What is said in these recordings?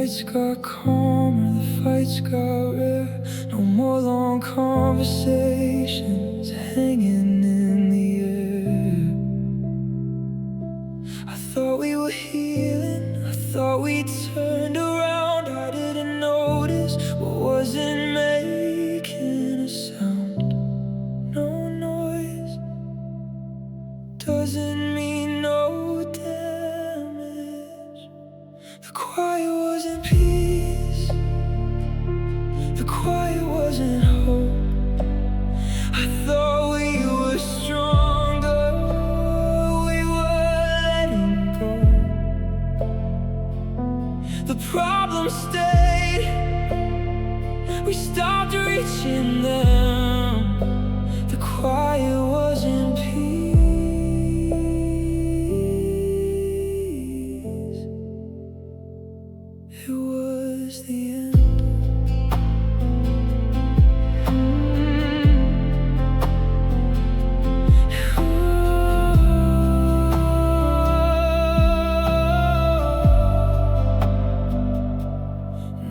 nights got calmer, the fights got rare. No more long conversations hanging in the air. I thought we were healing, I thought we turned around. I didn't notice what wasn't making a sound. No noise doesn't mean no damage. The quiet wasn't peace, the quiet wasn't hope. I thought we were stronger, we were letting go. The problem stayed, we stopped reaching them. The quiet wasn't peace, it was the end.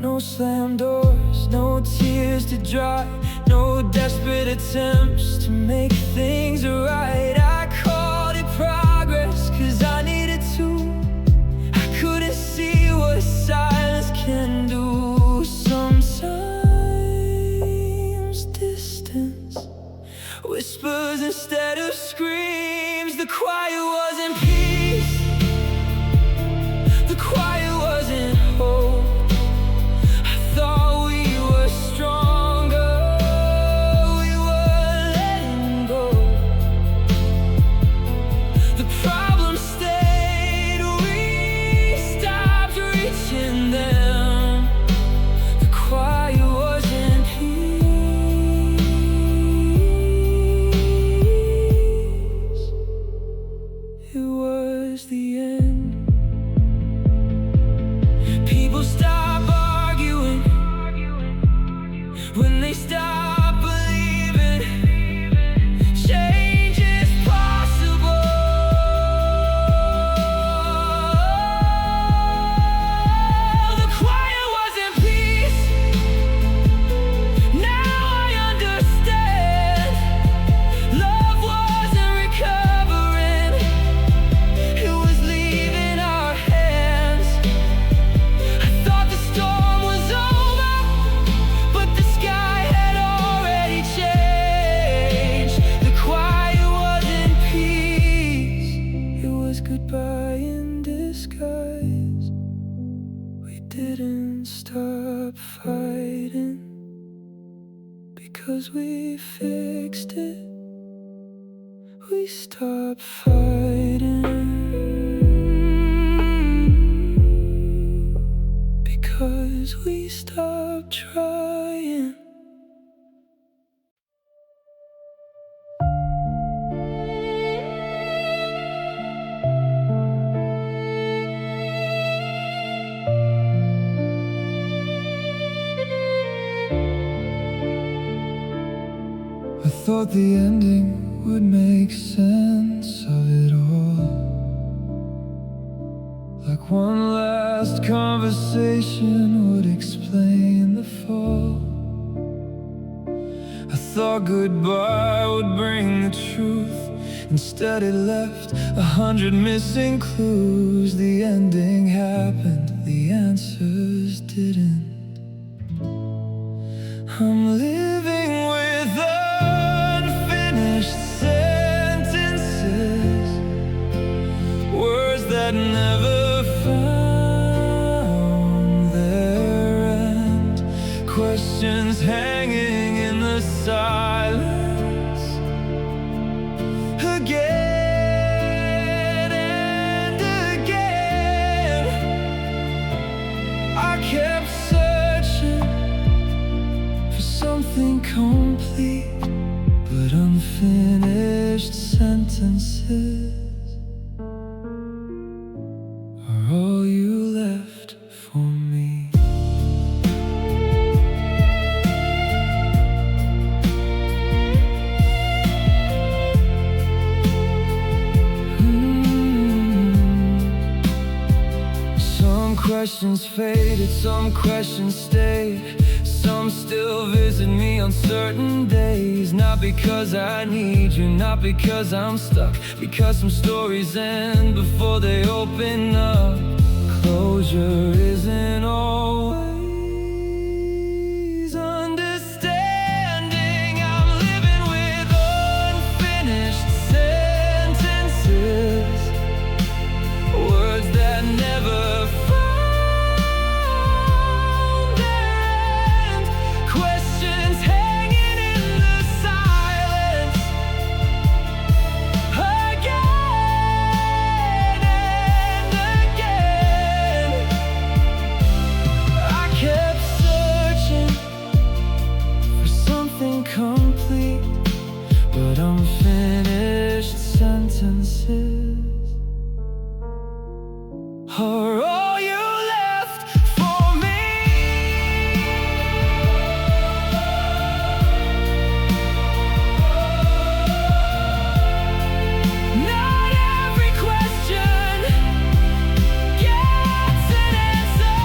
No slammed doors, no tears to dry, no desperate attempts to make things right. I called it progress, cause I needed to. I couldn't see what silence can do. Sometimes distance whispers instead of screams. The quiet wasn't peace, the quiet wasn't hope. I thought we were stronger, we were letting go. The problem stayed, we stopped reaching them. The quiet wasn't peace, it was the end. People stop arguing when they stop believing change is possible. The quiet wasn't peace, now I understand. Love wasn't recovering, it was leaving our hands. I thought the storm was over, but the sky had already changed. The quiet wasn't peace, it was goodbye in disguise. We didn't stop fighting because we fixed it. We stopped fighting because we stopped trying. I thought the ending would make sense of it all, like one last conversation would explain the fall. I thought goodbye would bring the truth, instead it left 100 missing clues. The ending happened, the answers didn't. I'm living with unfinished sentences, words that never found their end, questions hanging in the silence again and again. I kept searching for something complete, but unfinished sentences are all you left for me. questions faded, some questions stayed. Some still visit me on certain days. Not because I need you, not because I'm stuck, because some stories end before they open up. Closure isn't always understanding. I'm living with unfinished sentences, words that never found end, questions hanging in the silence again and again. I kept searching for something complete, but unfinished sentences are all you left for me. Not every question gets an answer.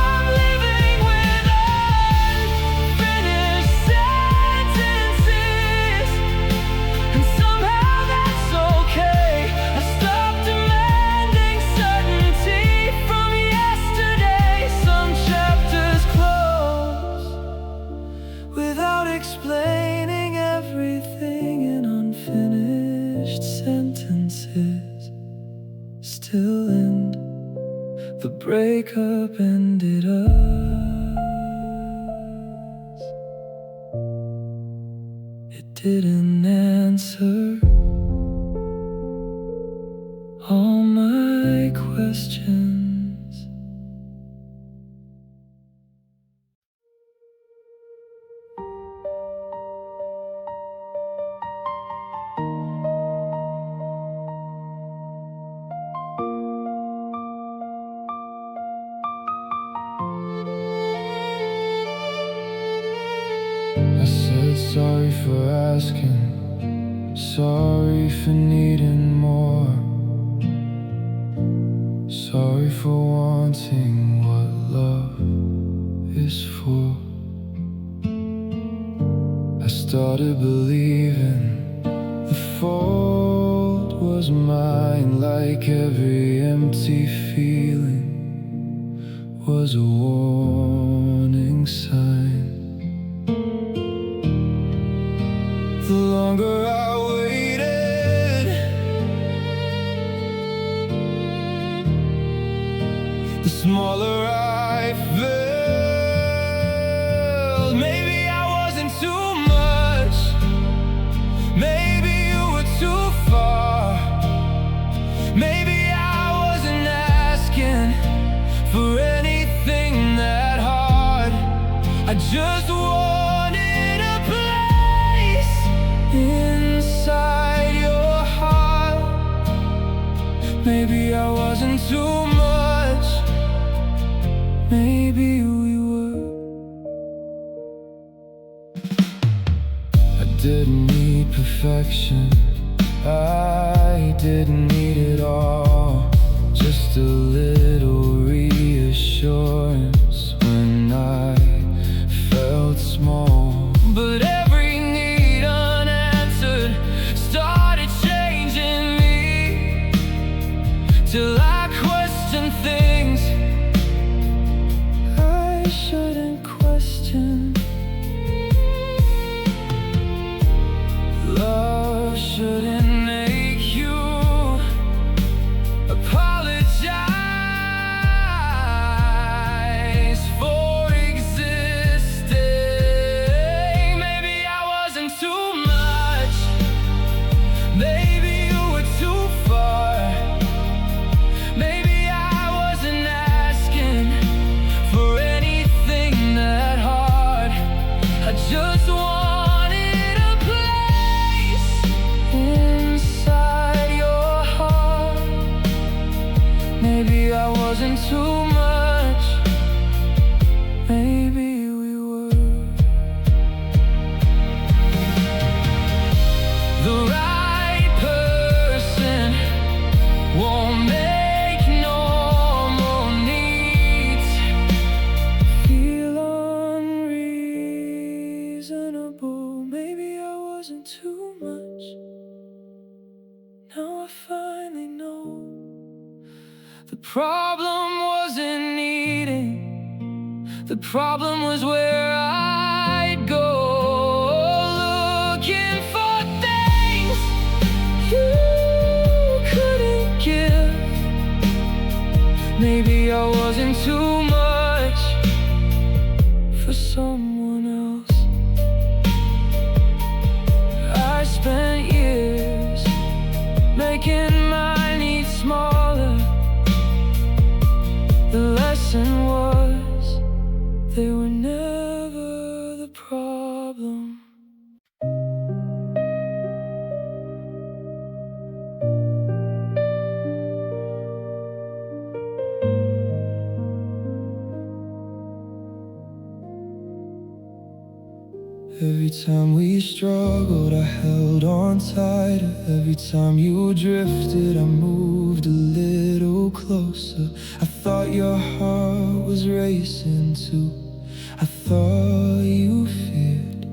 I'm living with unfinished sentences, and somehow that's okay. I stopped demanding certainty from yesterday. Some chapters close without explaining everything, and unfinished sentences still end. The breakup ended us. It didn't answer all my questions. I said sorry for asking, sorry for needing more, sorry for wanting what love is for. I started believing the fault was mine, like every empty feeling was a warning sign. The longer I waited, the smaller I felt. Maybe I wasn't too much, maybe you were too far. Maybe I wasn't asking for anything that hard. I just wanted a place inside your heart. Maybe I wasn't too much, maybe we were. I didn't need perfection, I didn't need it all. Just a little reassurance when I felt small. But every need unanswered started changing me, till I questioned things I shouldn't question. Love shouldn't make you apologize for existing. Maybe I wasn't too much, maybe you were too far. Maybe I wasn't asking for anything The problem wasn't needing, the problem was where I'd go, looking for things you couldn't give. Maybe I wasn't too much for someone else. I spent years making my needs smaller. The lesson was they were never the problem. Every time we struggled, I held on tighter. Every time you drifted, I moved a little closer. I thought your heart was racing too. I thought you feared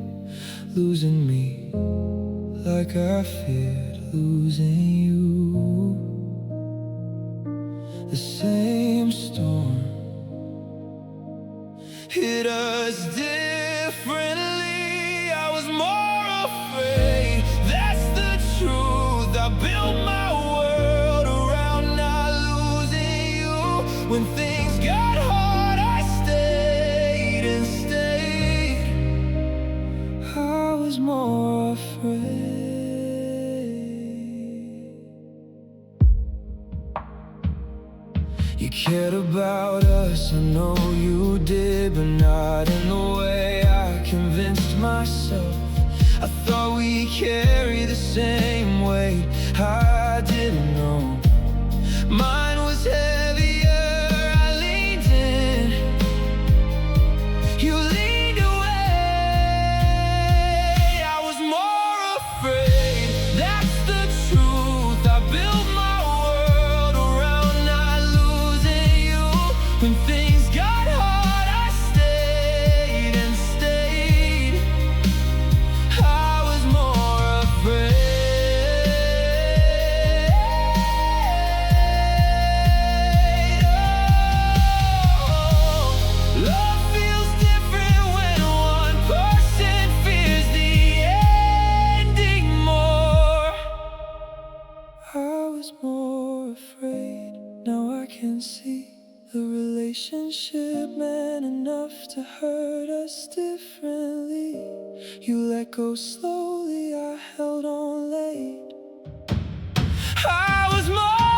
losing me like I feared losing you. The same storm hit us differently. I was more afraid, that's the truth. I built my world around not losing you. When things got hard, I stayed and stayed. I was more afraid. You cared about us, I know you did, but not in the way I convinced myself. I thought we carried the same weight. I didn't know mine was heavier. I leaned in, you leaned away. I was more afraid, that's the truth. I built my world around not losing you. When things got hard, I stayed and stayed. I was more afraid. Oh, love feels different when one person fears the ending more. I was more afraid. Now I can see the relationship meant enough to hurt us differently. You let go slowly, I held on late. I was more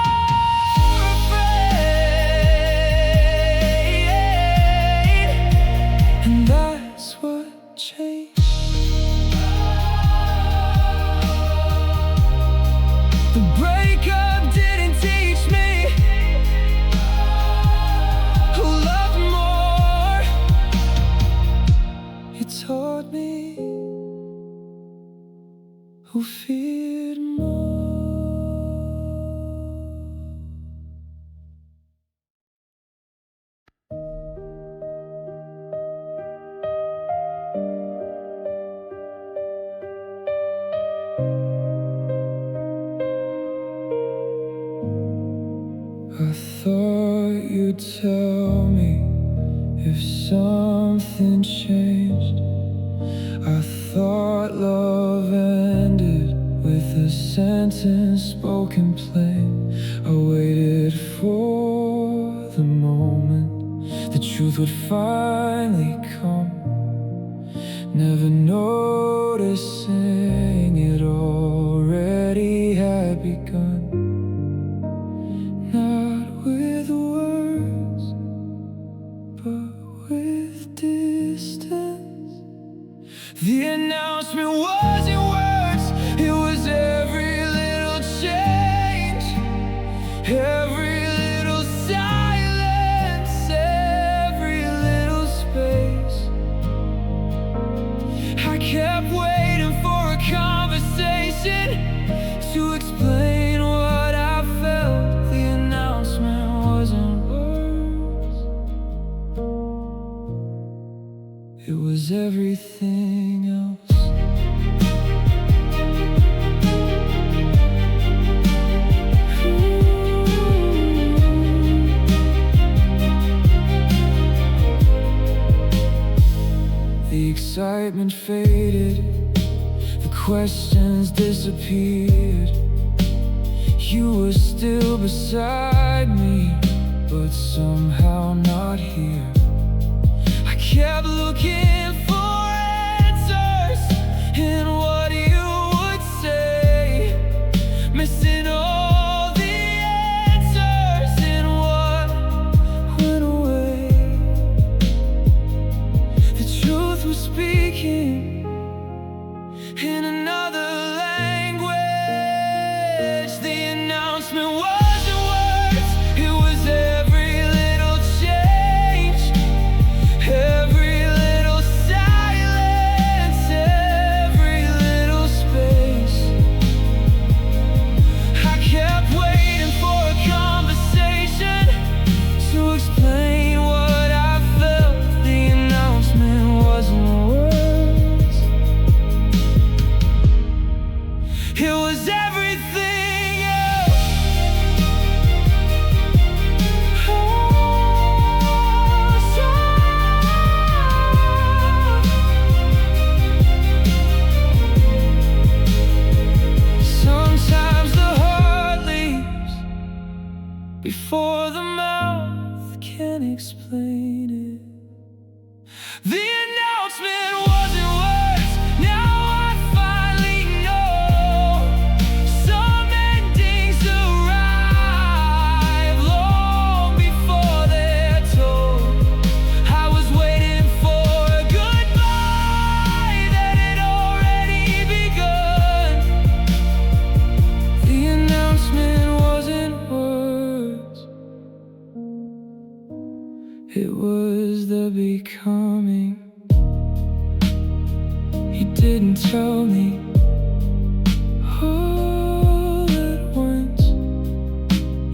afraid, and that's what changed. The breakup didn't teach me who loved more. It taught me who feared more. I thought you'd tell me if something changed. I thought love ended with a sentence spoken plain. I waited for the moment the truth would finally come, never noticing it already had begun. Not with words, but with distance. The announcement wasn't words, it was every little change, every little silence, every little space. I kept waiting for a conversation to explain what I felt. The announcement wasn't words, it was everything else. excitement faded, the questions disappeared. You were still beside me, but somehow not here. I kept looking for answers in what you would say, missing all the answers in what went away. The truth was speaking in another language. The announcement wasn't words, it was every little change, every little silence, every little space. I kept waiting for a conversation to explain what I felt. The announcement wasn't words, it was everything else. Sometimes the heart leaves before the mouth can explain it. The announcement wasn't words, now I finally know. Some endings arrive long before they're told. I was waiting for a goodbye that had already begun. The announcement wasn't words, it was the becoming. He didn't tell me all at once,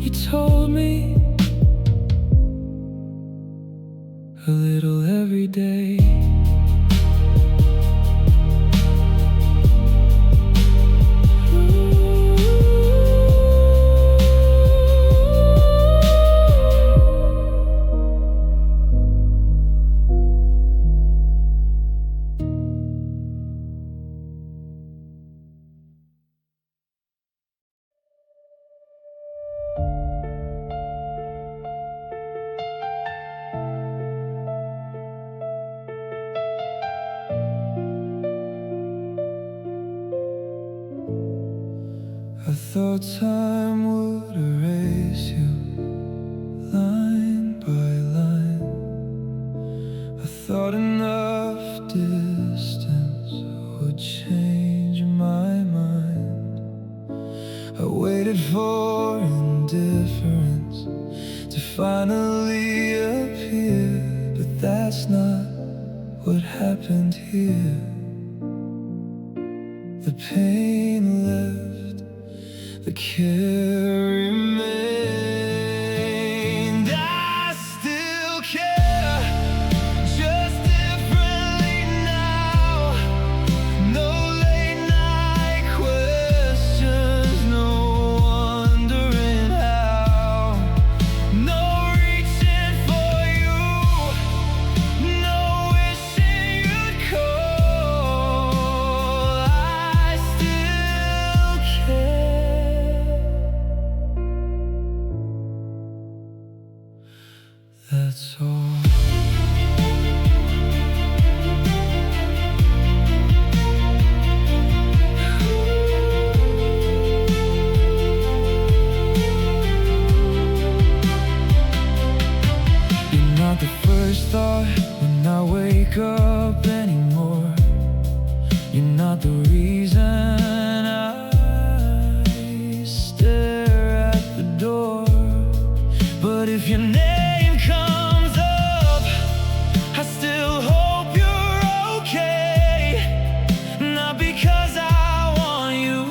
he told me a little every day. I thought time would erase you line by line. I thought enough distance would change my mind. I waited for indifference to finally appear, but that's not what happened here. The pain left, the care remained. I still care, just differently now. No late night questions, no wondering how. No reaching for you, no wishing you'd call. I still care. That's all. You're not the first thought when I wake up anymore. You're not the reason I stare at the door. But if your name comes up, I still hope you're okay. Not because I want you,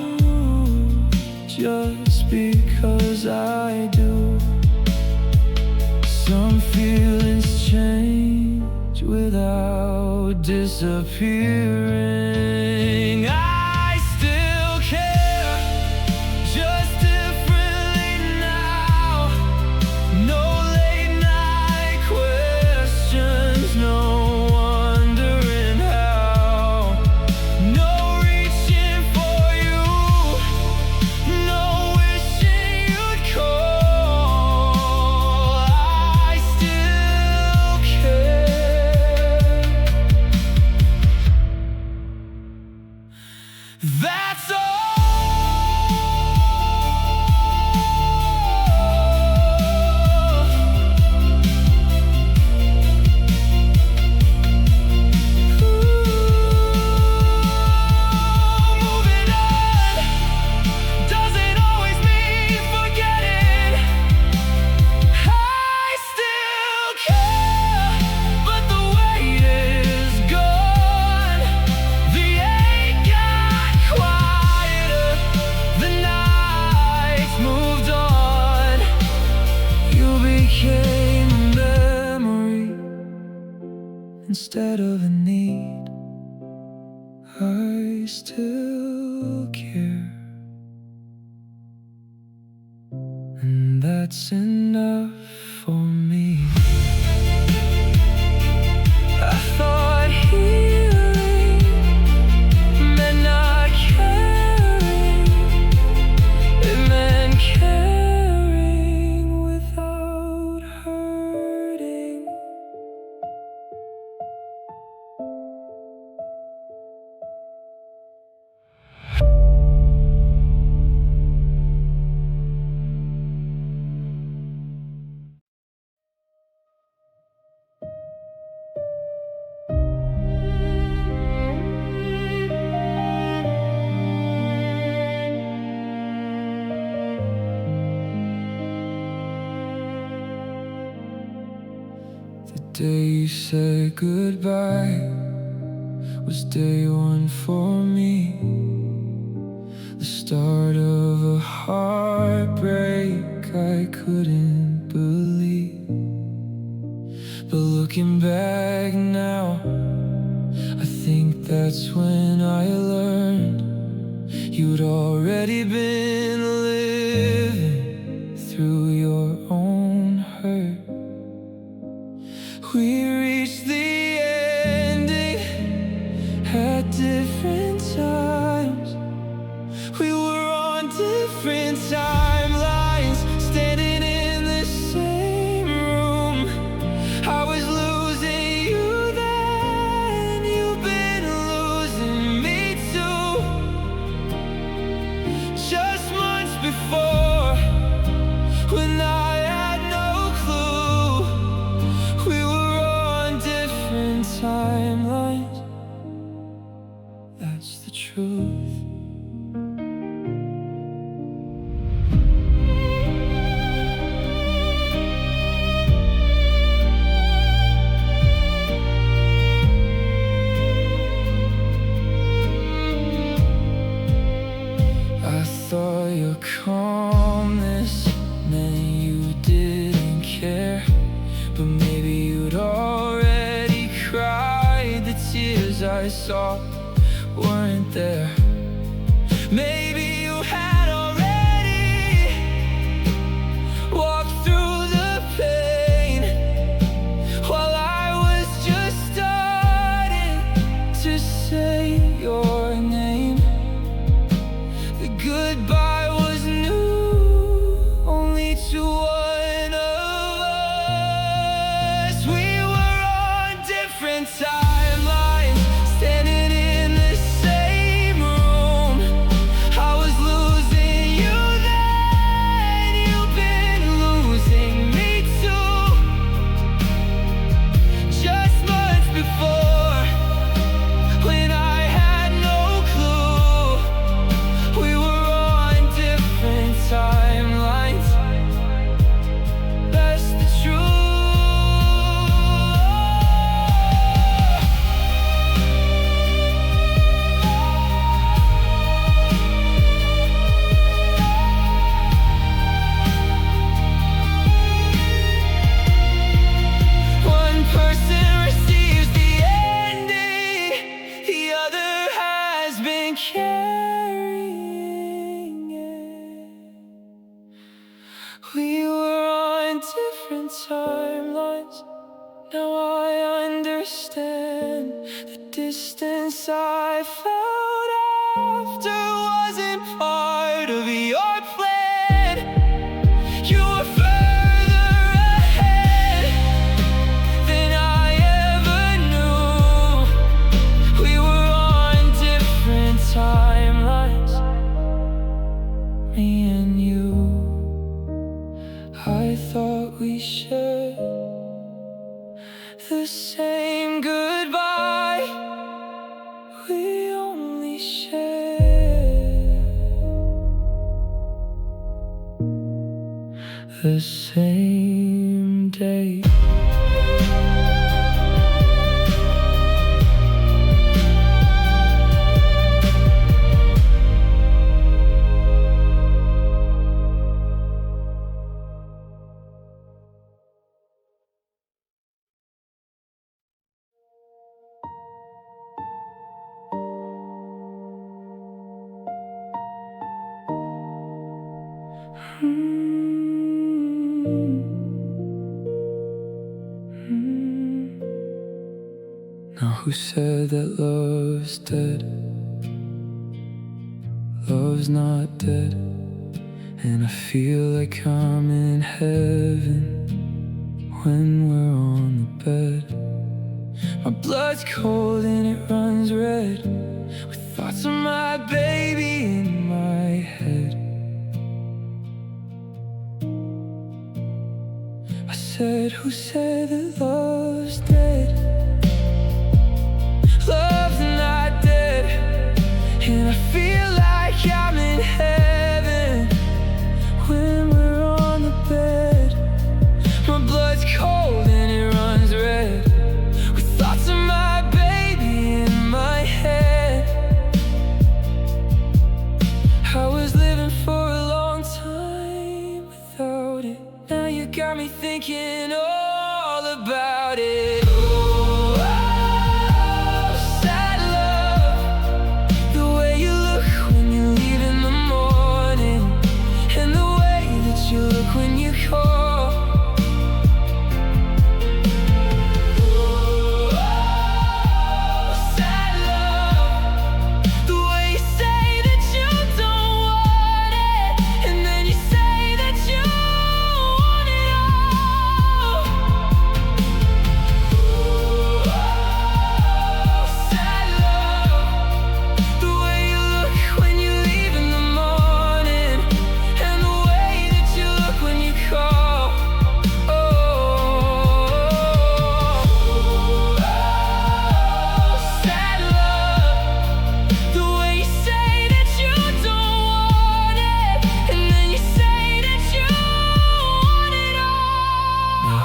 just because I do. Some feelings change without disappearing. I still care, just differently now. No late night questions, no wondering how. instead of a need. I still care, and that's enough for me. I thought healing meant not caring. It meant caring without hurting. The day you said goodbye was day one for me. The start of a heartbreak I couldn't believe. But looking back now, I think that's when I learned you'd already been living through your own hurt. We reached the ending at different times. We were on different timelines, standing in the same room. I was losing you then, you've been losing me too. Just months before, when I had no clue, we were on different timelines. That's the truth. I thought your calmness meant you didn't care, but maybe you'd already cried. The tears I saw weren't there. Maybe you had already walked through the pain, while I was just starting to say your name. The goodbye was new, only to one of us. We were on different timelines, standing in the same room. I was losing you then, you've been losing me too. Just months before, when I had no clue, we were on different timelines. That's the truth. One person receives the ending, the other has been carrying it. We were on different timelines. Now I understand the distance I felt after wasn't part of your plan. You were further ahead than I ever knew. We were on different timelines, me and you. I thought we shared the same goodbye. We only share the same day. Now who said that love's dead? Love's not dead. And I feel like I'm in heaven when we're on the bed. My blood's cold and it runs red, with thoughts of my baby in my head. I said, who said that love's dead? Love's not dead. And I feel like I'm in heaven when we're on the bed. My blood's cold and it runs red, with thoughts of my baby in my head. I was living for a long time without it. Now you got me thinking all about it.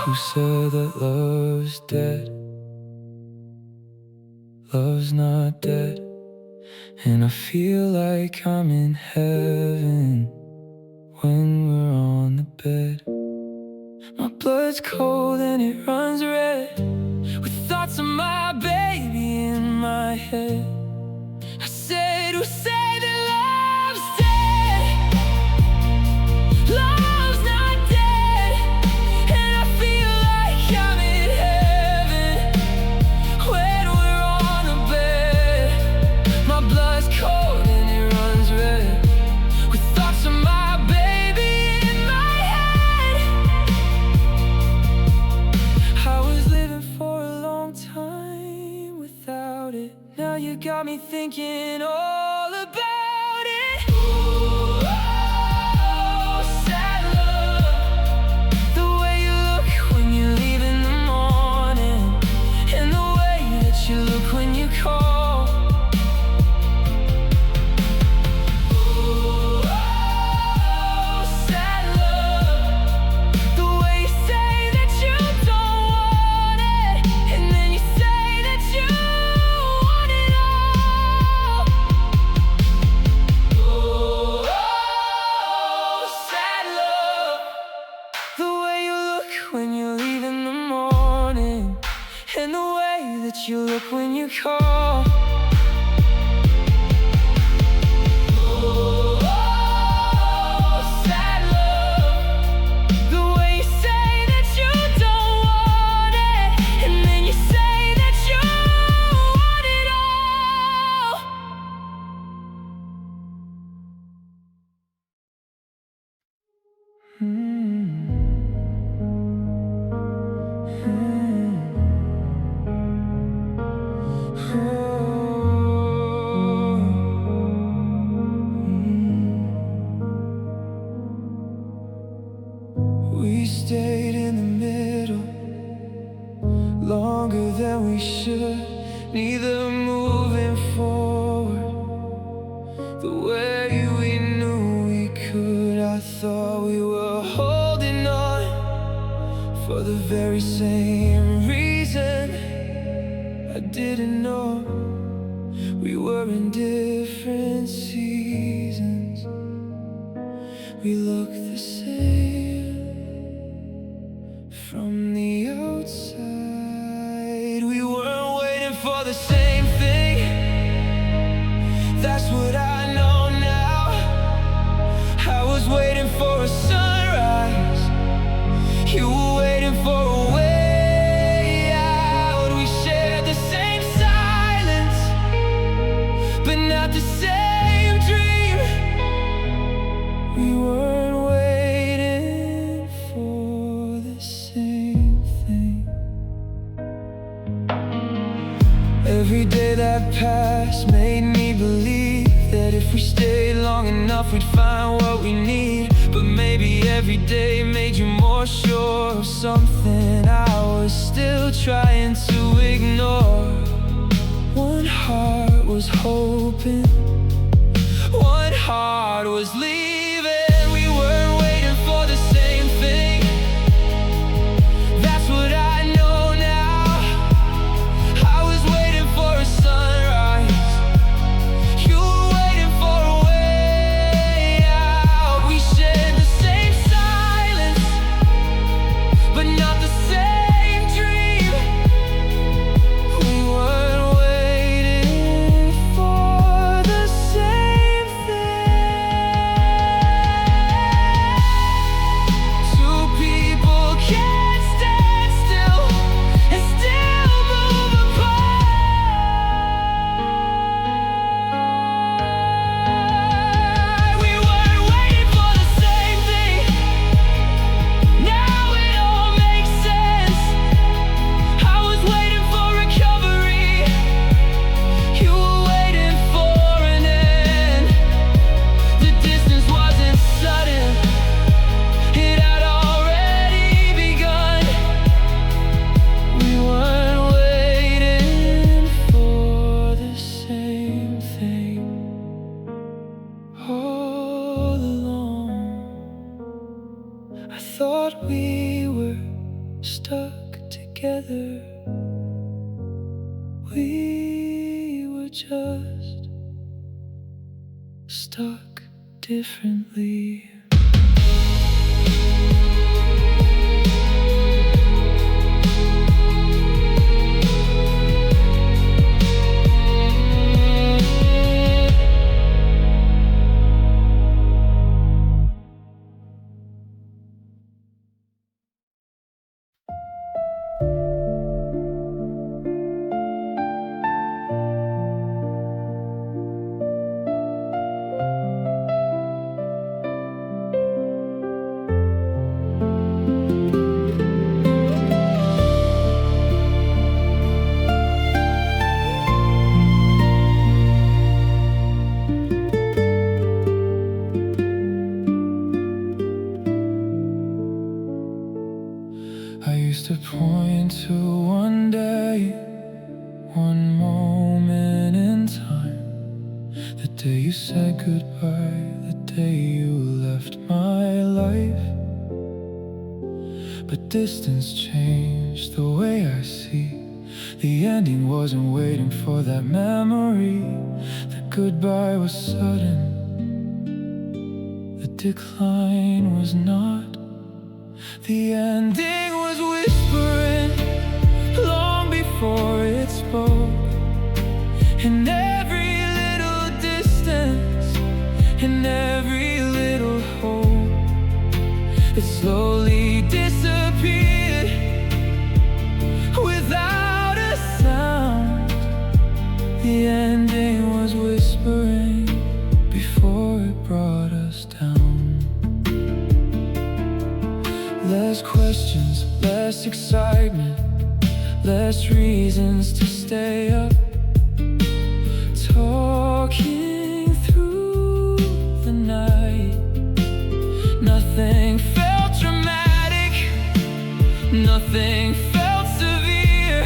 Who said that love's dead? Love's not dead. And I feel like I'm in heaven when we're on the bed. My blood's cold and it runs red, with thoughts of my baby in my head. I said, who said that love's dead? Love's not dead. And I feel like I'm in heaven when we're on the bed. My blood's cold and it runs red, with thoughts of my baby in my head. I was living for a long time without it. Now you got me thinking all about it. Ooh, oh, sad love. The way you look when you leave in the morning, and the way that you look when you call. Ooh, oh, sad love. The way you say that you don't want it, and then you say that you want it all. Ooh, oh, sad love. The way you look when you leave in the morning, and the way that you look when you call. Ooh, oh, sad love. The way you say that you don't want it, and then you say that you want it all. We stayed in the middle longer than we should, neither moving forward the way we knew we could. I thought we were holding on for the very same reason. I didn't know we were in different seasons. We looked the same from the outside. We weren't waiting for the same thing. That's what I know now. I was waiting for a Every day that passed made me believe that if we stayed long enough we'd find what we need. But maybe every day made you more sure of something I was still trying to ignore. One heart was hoping, one heart was leaving. We weren't waiting for the same thing. That's what I know now. I was waiting for a sunrise. You were waiting for a way out. We shared the same silence, but not the same dream. We weren't waiting for the same thing. Two people can't stand still and still move apart. We weren't waiting for the same thing. Now it all makes sense. I was waiting for recovery. You were waiting for an end. The distance wasn't sudden, it had already begun. We weren't waiting for the same thing all along. I thought we were stuck together. We were just stuck differently. I used to point to one day, one moment in time. The day you said goodbye, the day you left my life. But distance changed the way I see. The ending wasn't waiting for that memory. The goodbye was sudden, the decline was not. The ending was whispering long before it spoke. In every little distance, in every little hope, it slowly disappeared without a sound. The ending was whispering before it brought us down. Less questions, less excitement, less reasons to stay up. Talking through the night, nothing felt dramatic, nothing felt severe.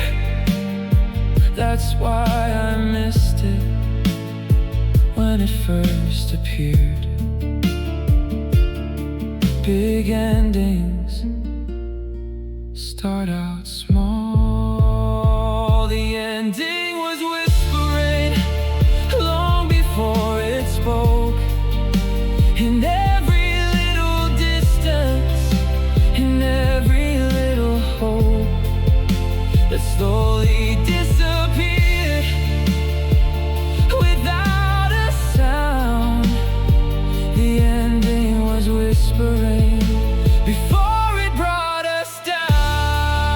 That's why I missed it when it first appeared. Big endings start out small. The ending was whispering long before it spoke. In every little distance, in every little hope, that slowly disappeared without a sound. The ending was whispering before it brought us down.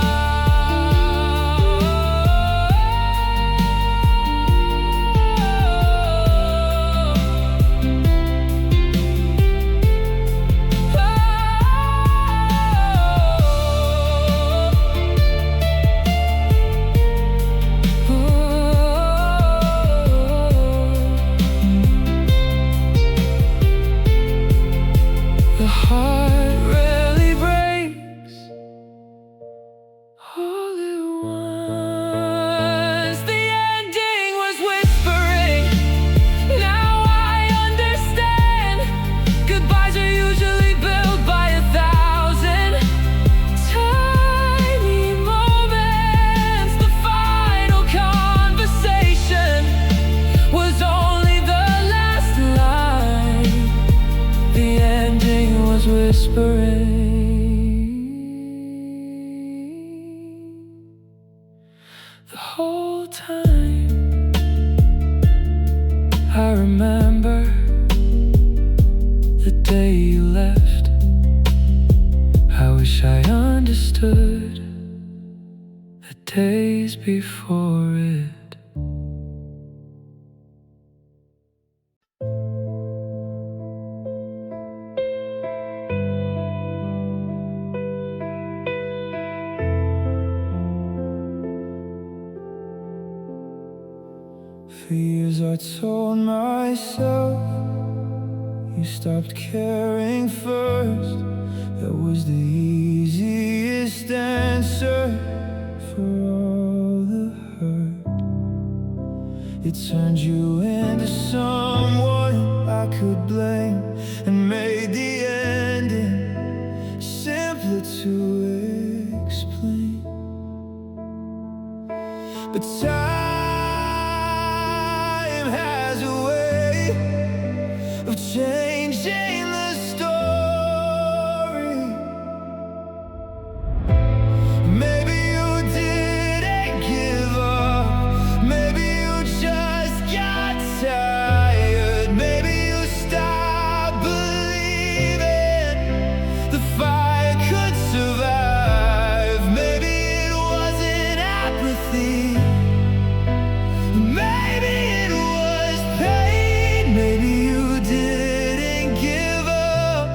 time. I remember the day you left. I wish I understood the days before it. For years I told myself you stopped caring first. That was the easiest answer for all the hurt. It turned you into someone I could blame and made the ending simpler to explain. But time has a way of changing the story. Maybe you didn't give up. Maybe you just got tired. Maybe you stopped believing the fire could survive. Maybe it wasn't apathy. Maybe it was pain. Maybe you didn't give up.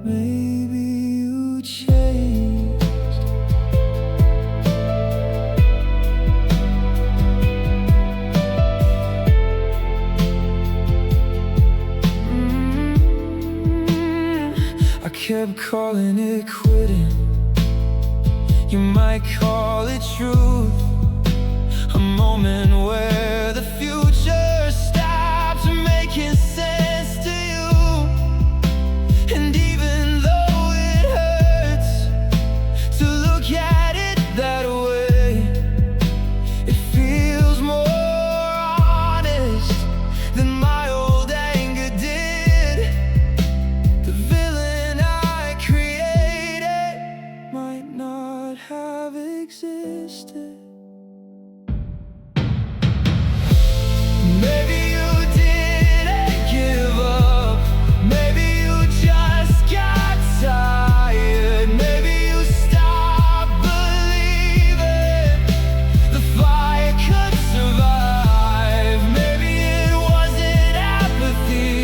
Maybe you changed. I kept calling it quitting. You might call it truth. A moment where the future stops making sense to you. And even though it hurts to look at it that way, it feels more honest than my old anger did. The villain I created might not have existed. Maybe you didn't give up. Maybe you just got tired. Maybe you stopped believing the fire could survive. Maybe it wasn't apathy.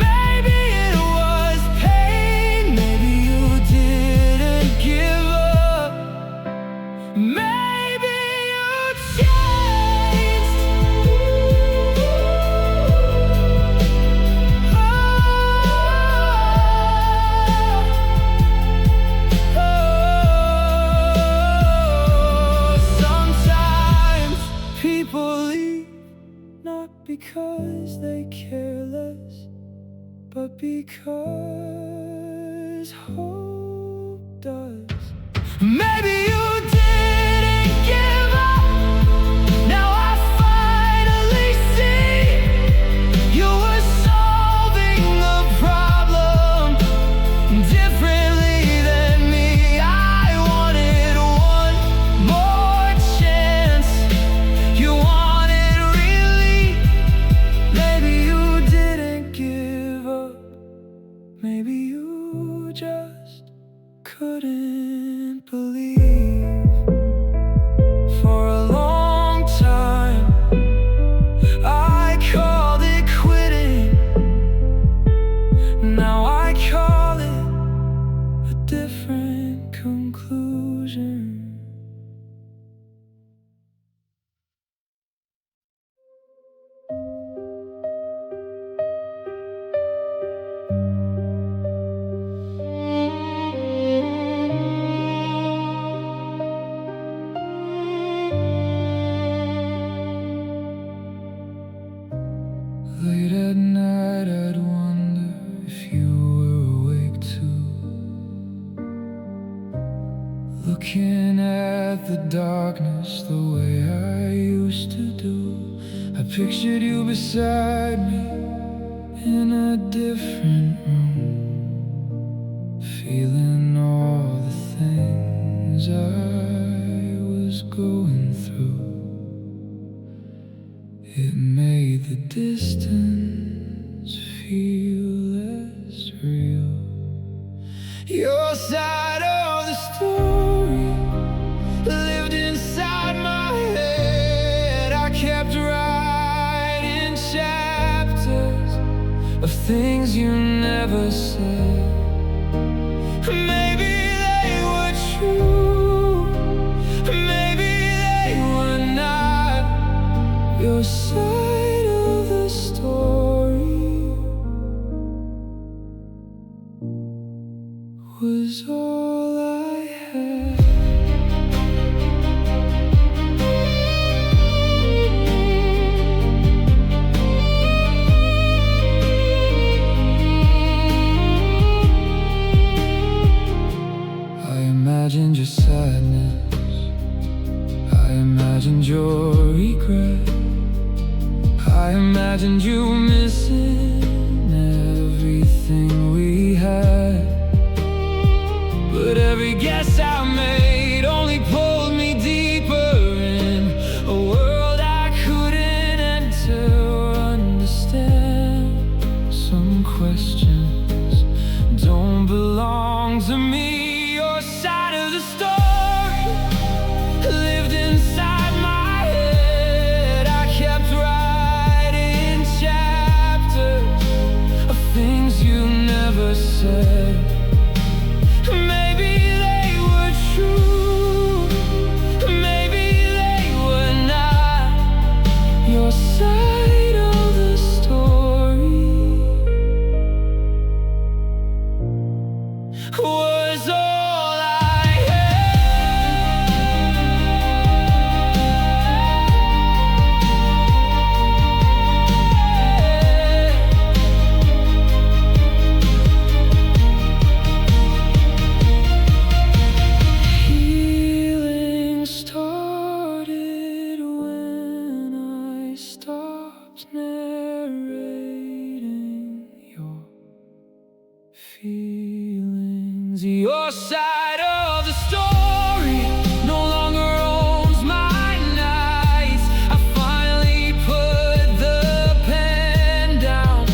Maybe it was pain. Maybe you didn't give up. Maybe you changed. Sometimes people leave not because they care less, but because hope does. Maybe you didn't give up. Now I finally see you were solving the problem differently than me. I wanted one more chance. You wanted relief. Maybe you didn't give up. Maybe you just couldn't believe. For a long time I called it quitting. Now I call it a different conclusion. Late at night I'd wonder if you were awake too, looking at the darkness the way I used to do. I pictured you beside me in a different room, feeling all the things I was going through. It made the distance feel less real. Your side of the story lived inside my head. I kept writing chapters of things you never said. Maybe they were true, maybe they were not. Your side of the story was all I had. I imagined your sadness, I imagined your regret, I imagined you missing everything we had. But every guess I made only pulled me deeper in a world I couldn't enter or understand. Some questions don't belong to me. Your side of the story lived inside my head. I kept writing chapters of things you never said. Maybe they were true, maybe they were not. Your side of the story was all I had. Healing started when I stopped narrating your feelings. Your side of the story no longer owns my nights. I finally put the pen down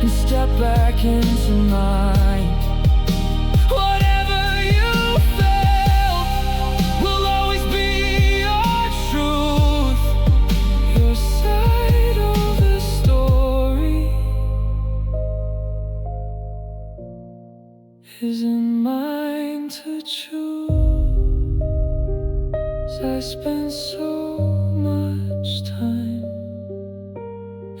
and stepped back into mine. Whatever you felt will always be your truth. Your side of the story isn't mine to choose. I spent so much time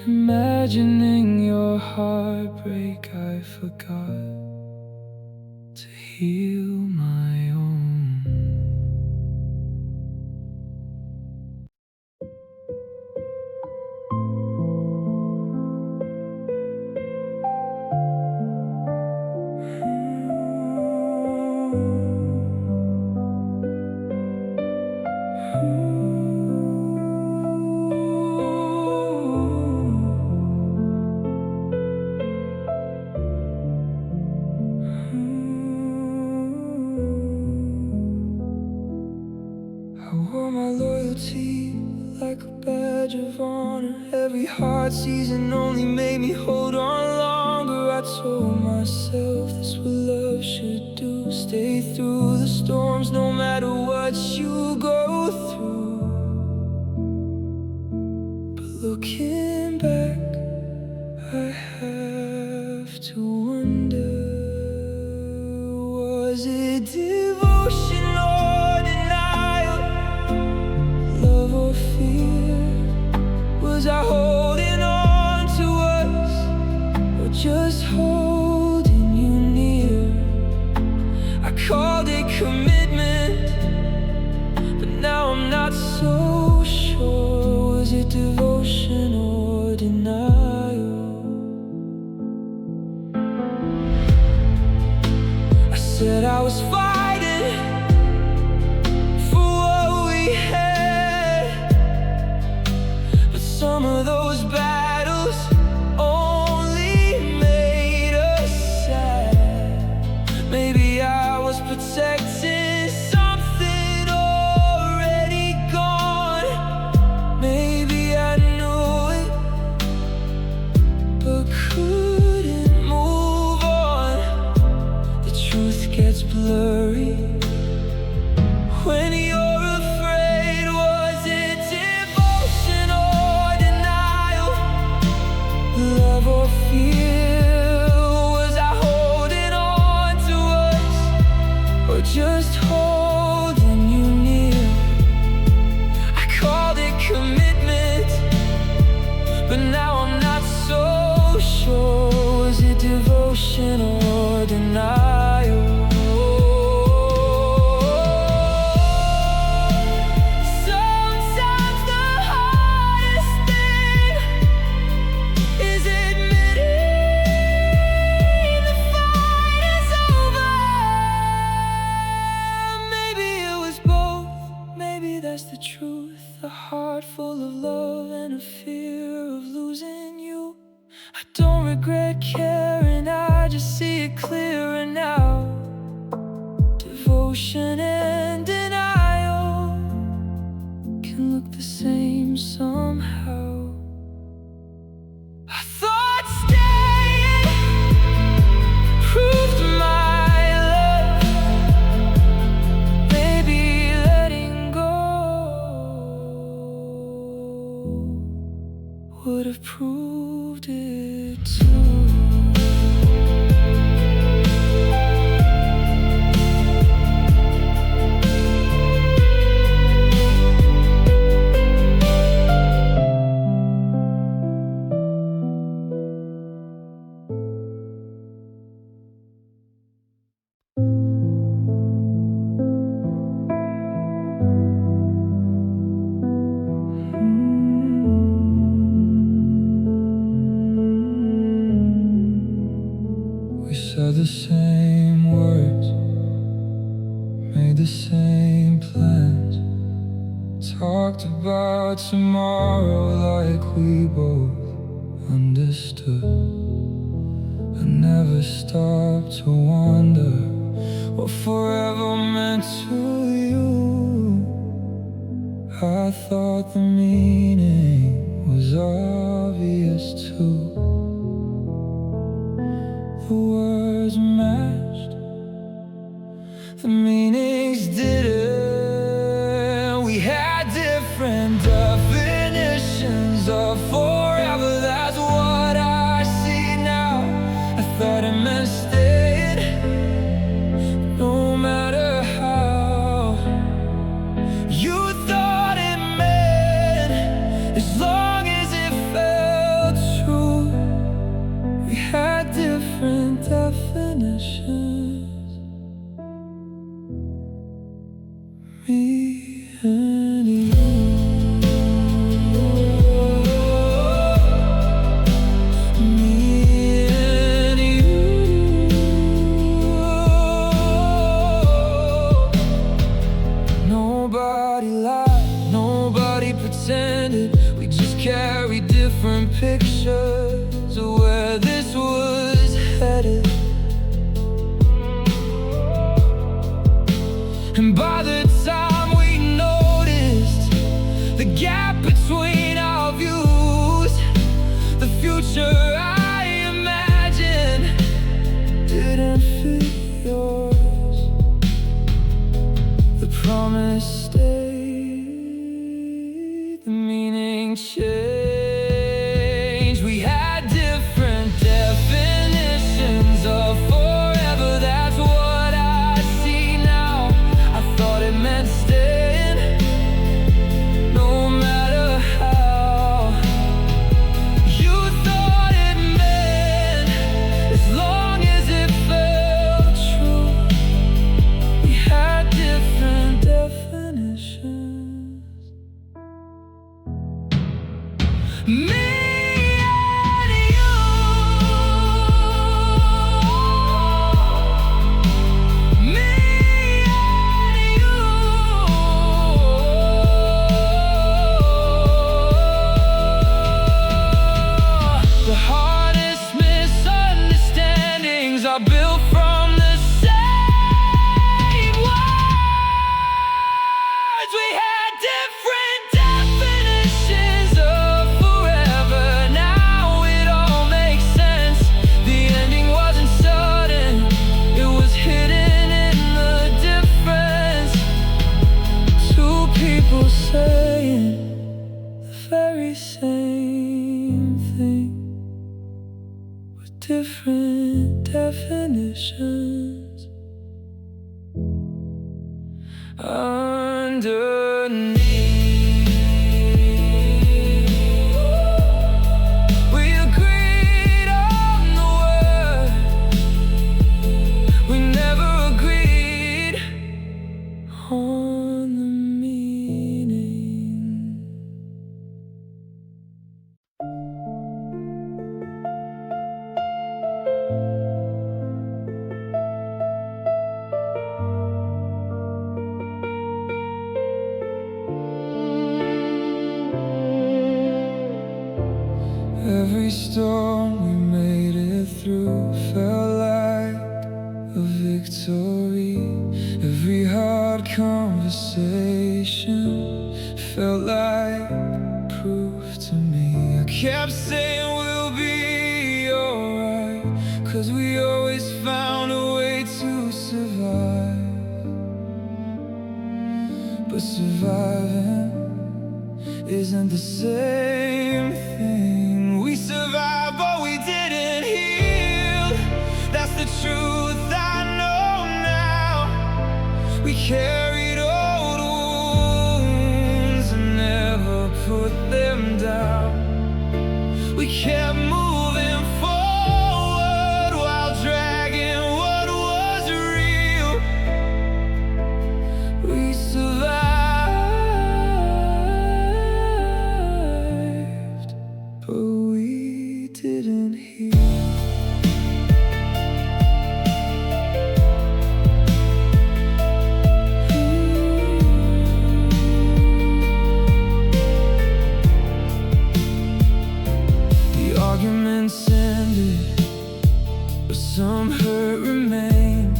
imagining your heartbreak, I forgot to heal my own. I wore my loyalty like a badge of honor. Every hard season only made me hold on longer. I told myself this what love should do. Stay through the storms no matter what you go through. But looking back, I have to wonder, was it devotion or denial? Love or fear? Was I holding on to us, or just holding you near? I called it commitment, but now I'm not truth, a heart full of love and a fear of losing you. I don't regret caring, I just see it clearer now. Devotion and denial can look the same somehow. I thought staying proved my love. Maybe letting go would have proved it too. We said the same words, made the same plans, talked about tomorrow like we both understood. I never stopped to wonder what forever meant to you. I thought the meaning was obvious too. The words matched, the meanings didn't. We had different definitions of forever. That's what I see now. I thought it meant staying, no matter how. You thought it meant as long as it felt true. We had different definitions, me and you. Me and you. Nobody lied, nobody pretended. We just carried different pictures of where this was headed. And by the time we noticed the gap between our views, the future I imagined didn't fit yours. The promise stayed, the meaning changed. We had different definitions of forever. That's what I see now. I thought it meant staying, no matter how. You thought it meant as long as it felt true. We had different definitions. Me and you. Me and you. The hardest misunderstandings are built from the same words. We had different definitions of forever. Now it all makes sense. The ending wasn't sudden, it was hidden in the difference. Two people saying the very same thing with different definitions. Underneath, we agreed on the word. We never agreed on the meaning. storm, we made it through. Felt like a victory. Every hard conversation felt like proof to me. I kept saying we'll be alright, 'cause we always found a way to survive. But surviving isn't the same thing. We survived, but we didn't heal. That's the truth I know now. We carried old wounds and never put them down. We kept moving forward while dragging what was real. We survived, but we didn't heal. Arguments ended, but some hurt remained.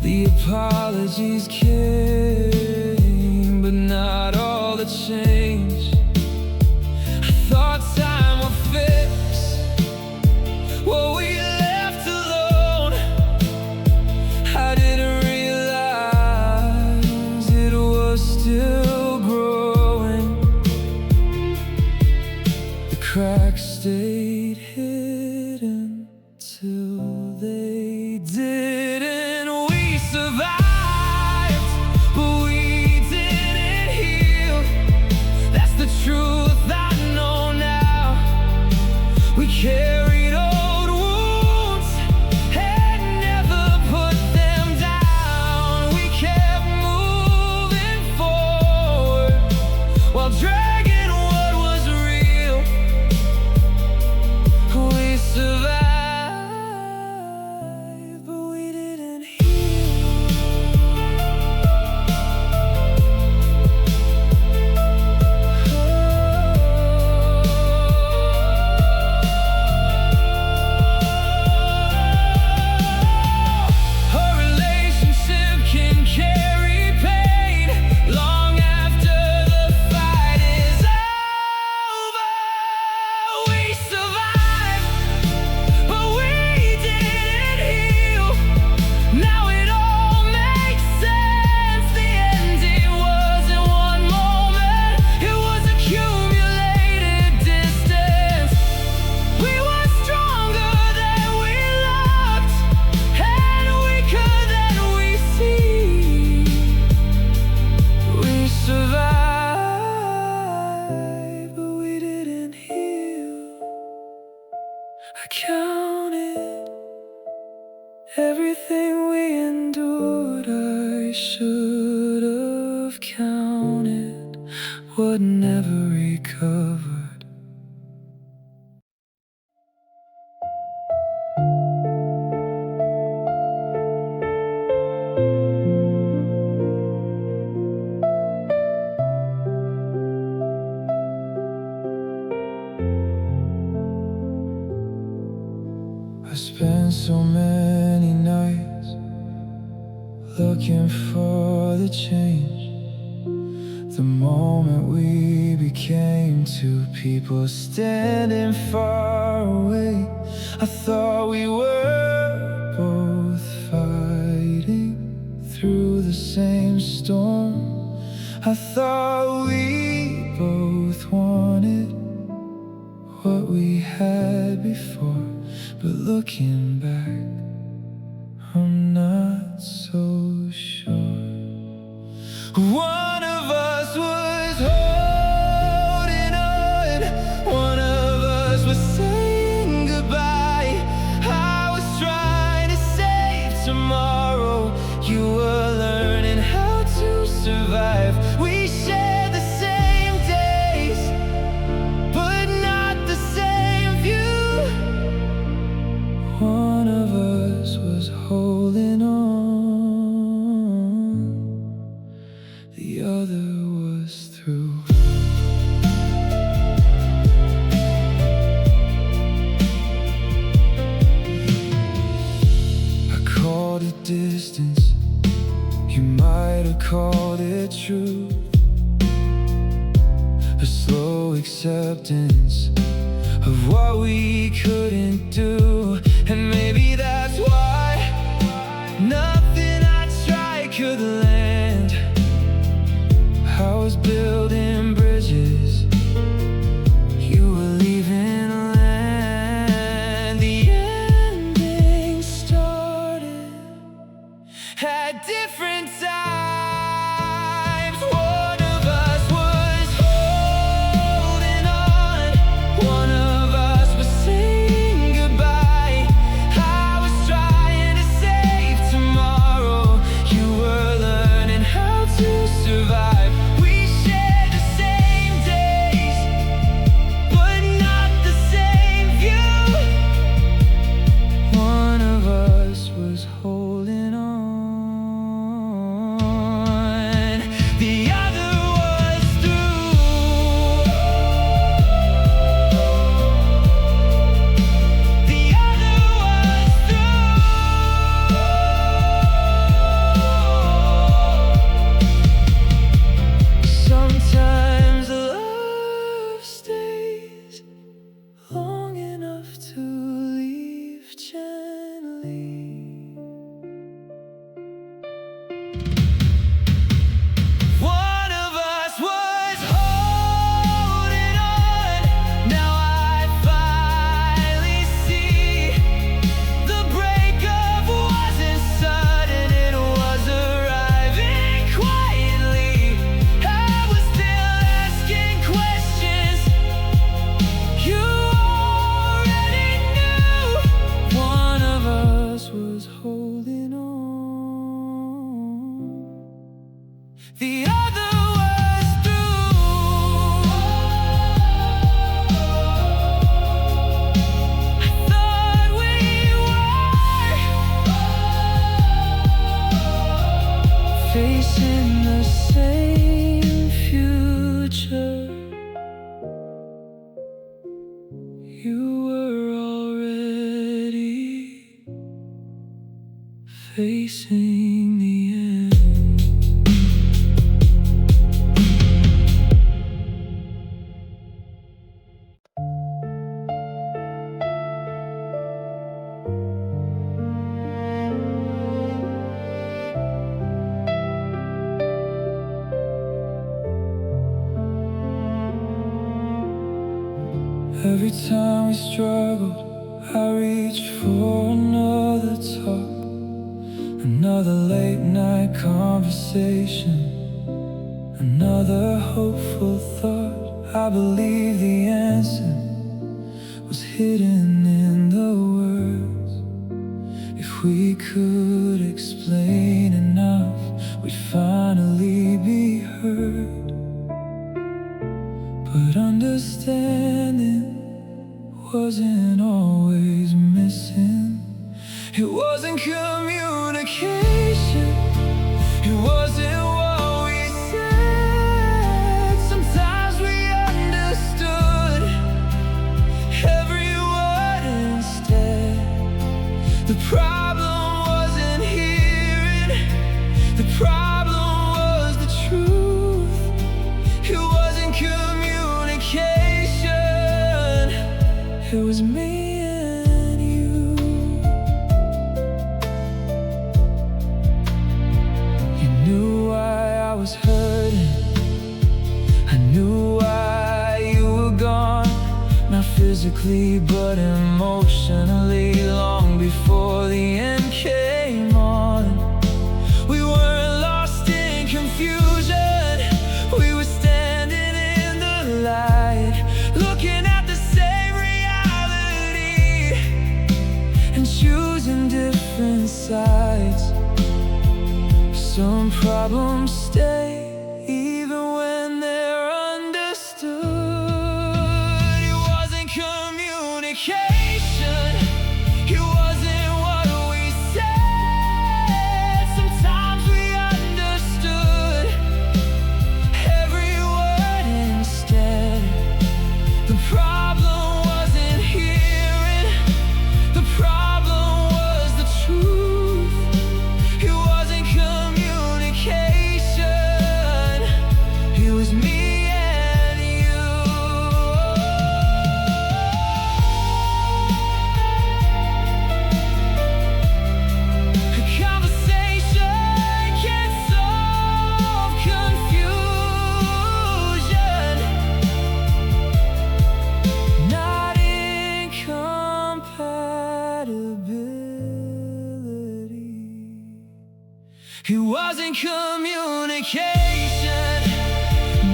The apologies came, but not all the change. I thought time would fix what we left alone. I didn't realize it was still growing. The cracks stayed hidden till they didn't. We survived, but we didn't heal. That's the truth I know now. We carried old wounds and never put them down. We kept moving forward while dragging what was real. We survived, but we didn't heal. A relationship can carry pain long after the fight is over. We survived, but we didn't heal. Now it all makes sense. The ending wasn't one moment, it was accumulated distance. We were stronger than we looked, and weaker than we seemed. We survived, but we didn't heal. I counted everything we endured. I should have counted what never recovered. I spent so many nights looking for the change. The moment we became two people standing far away, I thought we were both fighting through the same storm. I thought we both wanted what we had before. But looking back, I'm not so sure. One of us was holding on, one of us was saying goodbye. I was trying to save tomorrow, you were learning how to survive. We shared the same days, but not the same view. One of us was holding on, the a slow acceptance of what we couldn't do. And maybe that's why nothing I tried could land. I was building bridges, you were leaving land. The ending started at different times. One of us was holding on, one of us was saying goodbye. I was trying to save tomorrow, you were learning how to survive. We shared the same days, but not the same view. One of us was holding on, the other was through. The other was through. Sometimes love stays long enough to leave gently. One of us was holding on. Now I finally see the breakup wasn't sudden, it was arriving quietly. I was still asking questions you already knew. One of us was holding on, the other was through. I thought we were facing the same future. You were already facing the end. Every time we struggled, I reached for another talk, another late night conversation, another hopeful thought. I believe the answer was hidden in the words. If we could explain enough, we'd finally be heard. But understanding wasn't always missing. It wasn't communication, it wasn't what we said. Sometimes we understood every word instead. The problem wasn't hearing, the problem was the truth. It wasn't communication, it was me and you. You knew why I was hurting, I knew why you were gone. Not physically but emotionally, long before the end came on. We weren't lost in confusion, we were standing in the light, looking at the same reality and choosing different sides. Some problems stay even when they're understood. It wasn't communication, it wasn't what we said. Sometimes we understood every word instead. The problem wasn't hearing, the problem was the truth. It wasn't communication, wasn't communication.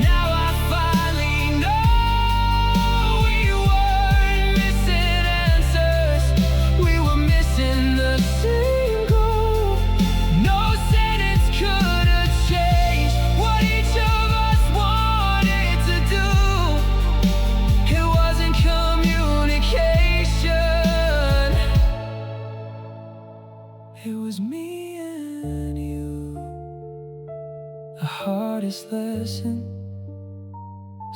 Now I finally know we weren't missing answers. We were missing the same goal. No sentence could have changed what each of us wanted to do. It wasn't communication. It was me and you. The hardest lesson.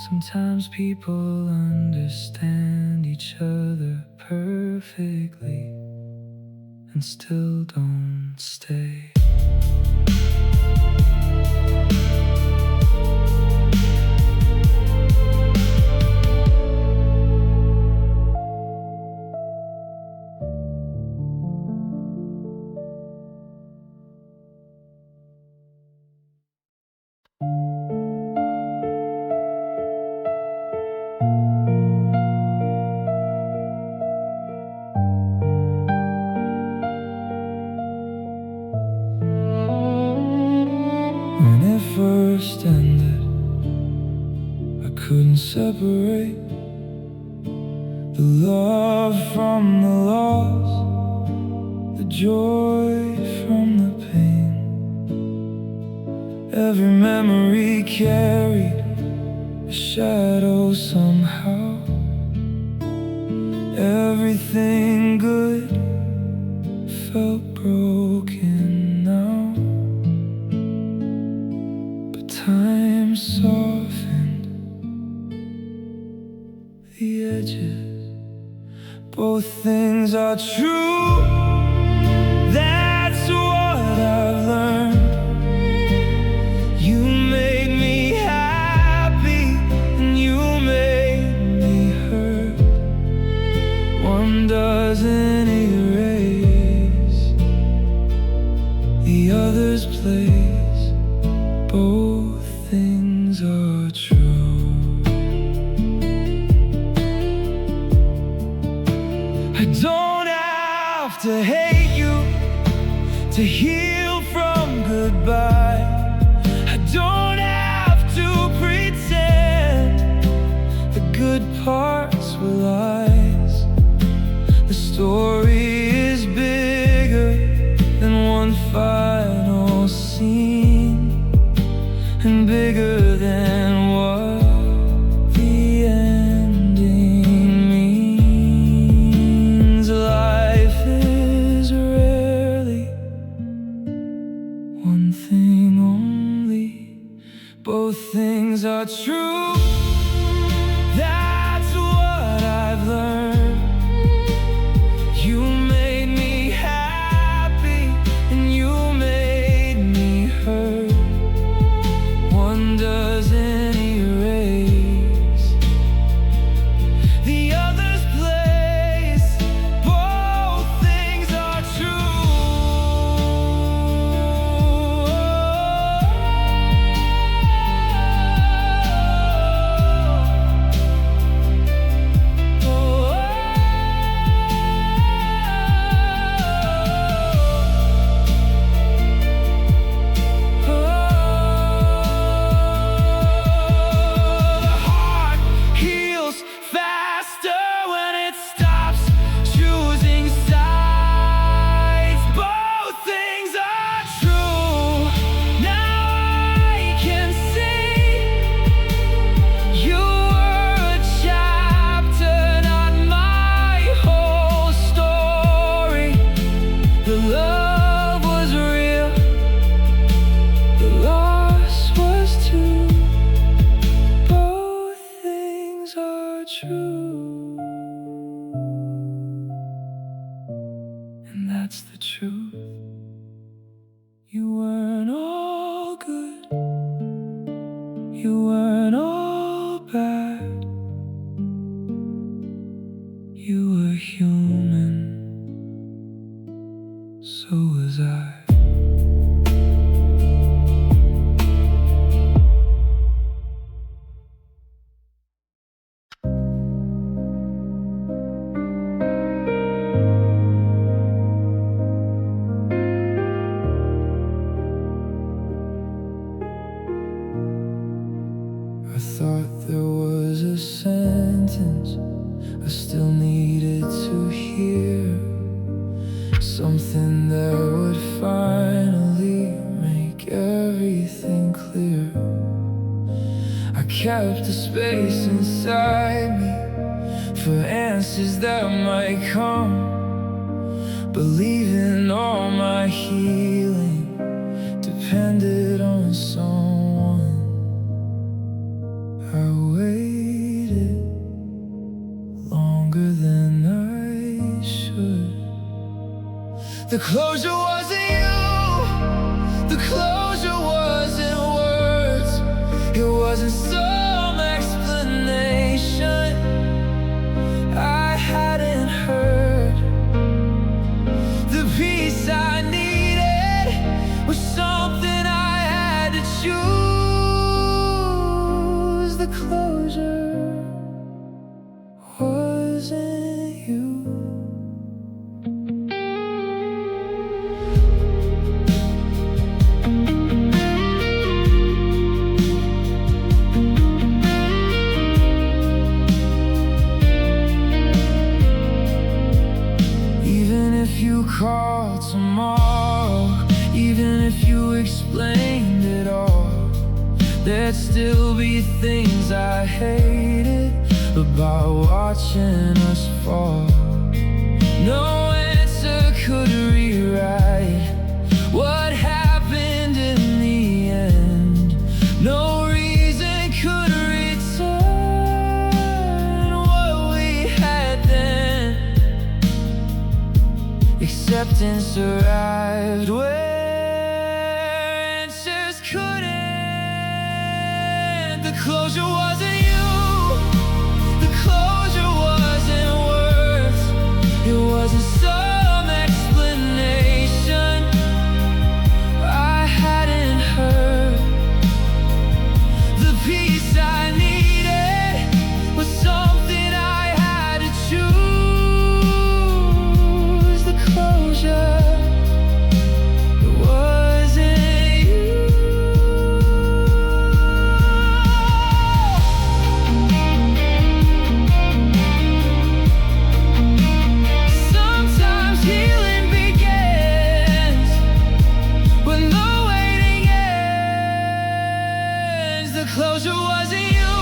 Sometimes people understand each other perfectly and still don't stay. When it first ended, I couldn't separate the love from the loss, the joy from the pain. Every memory carried a shadow somehow. Everything good felt broken now. Time softened the edges. Both things are true. That's what I've learned. You made me happy and you made me hurt. One doesn't erase the other's place. Both things are true. I don't have to hate you to heal from goodbye. I don't have to pretend the good parts were lies. The story is bigger than one final scene, and bigger than what the ending means. Life is rarely one thing only. Both things are true. That's what I've learned. You made me happy and you made me hurt. One doesn't erase the other's place. Both things are true. True, and that's the truth. You weren't all good, you weren't all bad. You were human, so was I. thought there was a sentence I still needed to hear, something that would finally make everything clear. I kept a space inside me for answers that might come, believing all my healing depended on someone. I waited longer than I should. The closure wasn't you, the closure wasn't words, it wasn't some explanation I hadn't heard. The peace I needed was something I had to choose. The closure wasn't you. Call tomorrow, even if you explained it all, there'd still be things I hated about watching us fall. No answer could rewrite what happened in the end. No reason could return what we had then. Acceptance arrived where answers couldn't. The closure wasn't you, the closure wasn't words, it wasn't some explanation I hadn't heard. The peace I needed was something I had to choose. The closure wasn't you. Sometimes healing begins when the waiting ends. The closure wasn't you.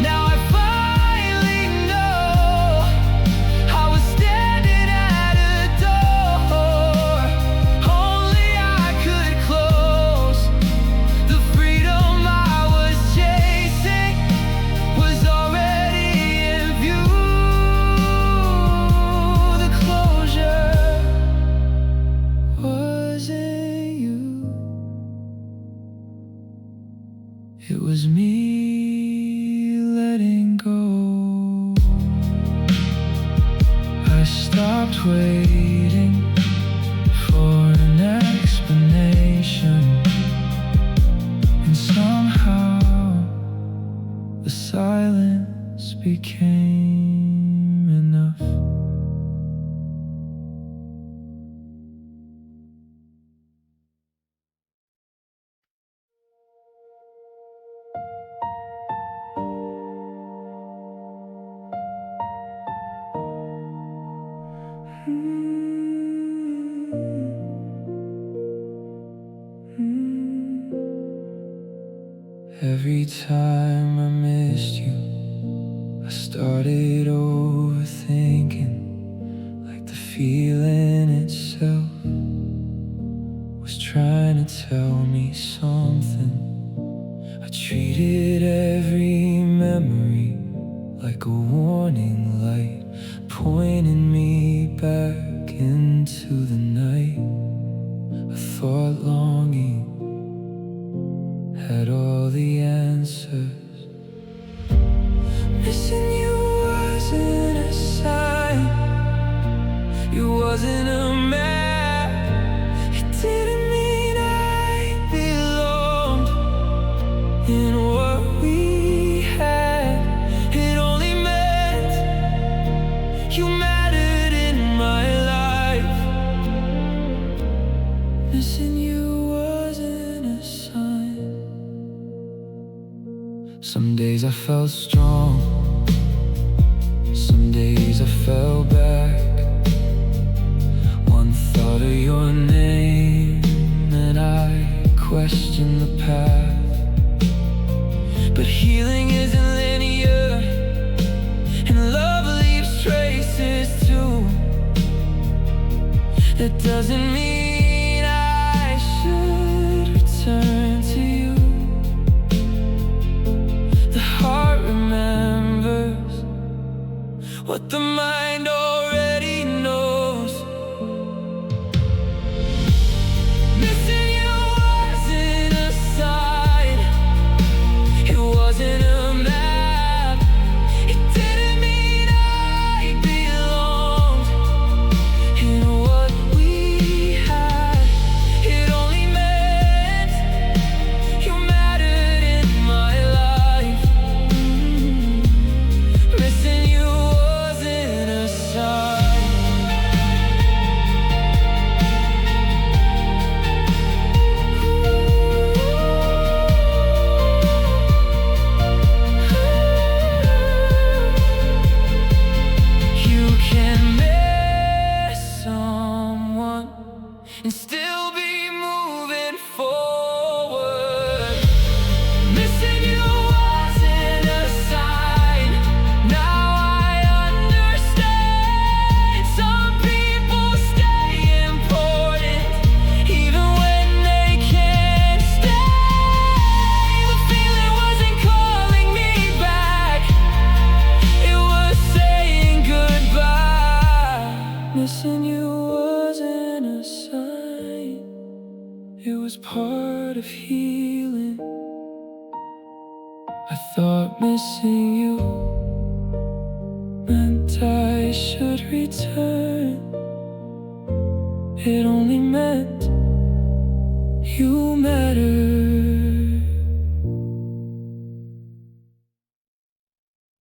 Now I finally know I was standing at a door only I could close. The freedom I was chasing was already in view. The closure wasn't you. It was me letting go. I stopped waiting for an explanation, and somehow the silence became enough. Every time I missed you, I started overthinking, like the feeling itself was trying to tell me something. I treated every memory like a warning light, pointing me back into the night. I thought longing had all the answers. Missing you wasn't a sign, it wasn't a map. It didn't mean I belonged in what we had. It only meant you mattered. Some days I felt strong, some days I fell back. One thought of your name and I questioned the path. But healing isn't linear, and love leaves traces too. That doesn't mean I should return to you. The heart remembers what the mind already knows. Missing you wasn't a sign, it wasn't a map. It didn't mean I belonged in what we had. It only meant you mattered in my life. Missing you wasn't a sign. You can miss someone and still be moving forward. Missing you wasn't a sign. Now I understand. Some people stay important even when they can't stay. The feeling wasn't calling me back, it was saying goodbye. Missing you wasn't a sign, it was part of healing. I thought missing you meant I should return. It only meant you mattered